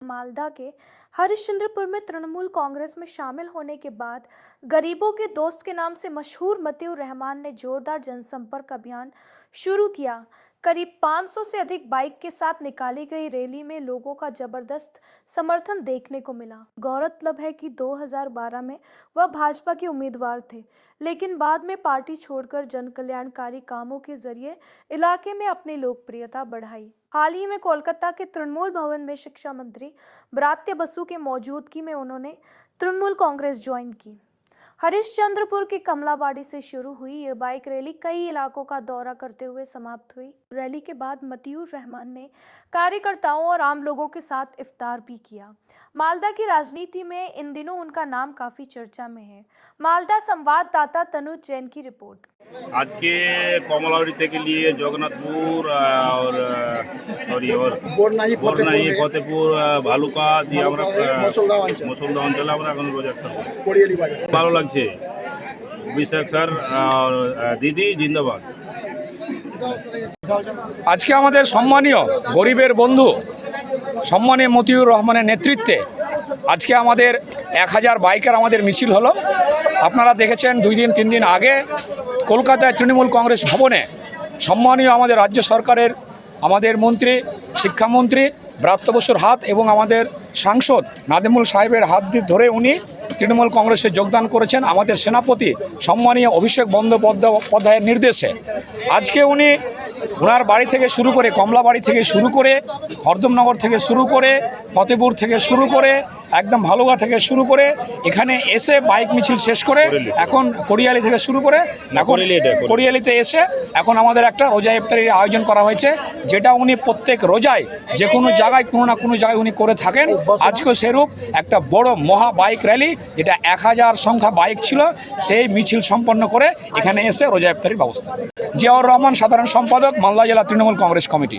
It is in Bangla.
मालदा के हरिश्चंद्रपुर में तृणमूल कांग्रेस में शामिल होने के बाद गरीबों के दोस्त के नाम से मशहूर मतीउर रहमान ने जोरदार जनसंपर्क अभियान शुरू किया। करीब 500 से अधिक बाइक के साथ निकाली गई रैली में लोगों का जबरदस्त समर्थन देखने को मिला। गौरतलब है कि 2012 में वह भाजपा के उम्मीदवार थे, लेकिन बाद में पार्टी छोड़कर जनकल्याणकारी कामों के जरिए इलाके में अपनी लोकप्रियता बढ़ाई। हाल ही में कोलकाता के तृणमूल भवन में शिक्षा मंत्री ब्रात्य बसु के मौजूदगी में उन्होंने तृणमूल कांग्रेस ज्वाइन की। हरिश्चंद्रपुर की कमलाबाड़ी से शुरू हुई ये बाइक रैली कई इलाकों का दौरा करते हुए समाप्त हुई। रैली के बाद मतीउर रहमान ने कार्यकर्ताओं और आम लोगों के साथ इफ्तार भी किया। मालदा की राजनीति में इन दिनों उनका नाम काफी चर्चा में है। मालदा संवाददाता तनुज जैन की रिपोर्ट। आज के कमलाबाड़ी থেকে लिए जगन्नाथपुर और बोरनाही फतेहपुर ভালুকা দিয়ে আমরা মুসলদা অঞ্চলে আমরা এখন রোজা করব। ভালো লাগছে। অভিষেক স্যার আর দিদি জিন্দাবাদ। আজকে আমাদের সম্মানীয় গরিবের বন্ধু সম্মানীয় মতিউর রহমানের নেতৃত্বে আজকে আমাদের 1000 বাইকের আমাদের মিছিল হলো। আপনারা দেখেছেন 2 দিন 3 দিন আগে কলকাতায় তৃণমূল কংগ্রেস ভবনে সম্মানীয় আমাদের রাজ্য সরকারের আমাদের মন্ত্রী শিক্ষামন্ত্রী ব্রাত্য বসুর হাত এবং আমাদের সাংসদ নাদিমুল সাহেবের হাত ধরে উনি তৃণমূল কংগ্রেসে যোগদান করেছেন আমাদের সেনাপতি সম্মানীয় অভিষেক বন্দ্যোপাধ্যায়ের নির্দেশে। আজকে উনি ওনার বাড়ি থেকে শুরু করে কমলাবাড়ি থেকে শুরু করে হরদমনগর থেকে শুরু করে ফতেপুর থেকে শুরু করে একদম ভালুকা থেকে শুরু করে এখানে এসে বাইক মিছিল শেষ করে এখন কোরিয়ালি থেকে শুরু করে এখন কোরিয়ালিতে এসে এখন আমাদের একটা রোজা ইফতারির আয়োজন করা হয়েছে, যেটা উনি প্রত্যেক রোজায় যে কোনো জায়গায় কোনো না কোনো জায়গায় উনি করে থাকেন। আজকেও সেরূপ একটা বড় মহা বাইক র্যালি, যেটা 1000 সংখ্যা বাইক ছিল, সেই মিছিল সম্পন্ন করে এখানে এসে রোজা ইফতারির ব্যবস্থা। জিয়াউর রহমান সাধারণ সম্পাদক মালদা জেলা তৃণমূল কংগ্রেস কমিটি।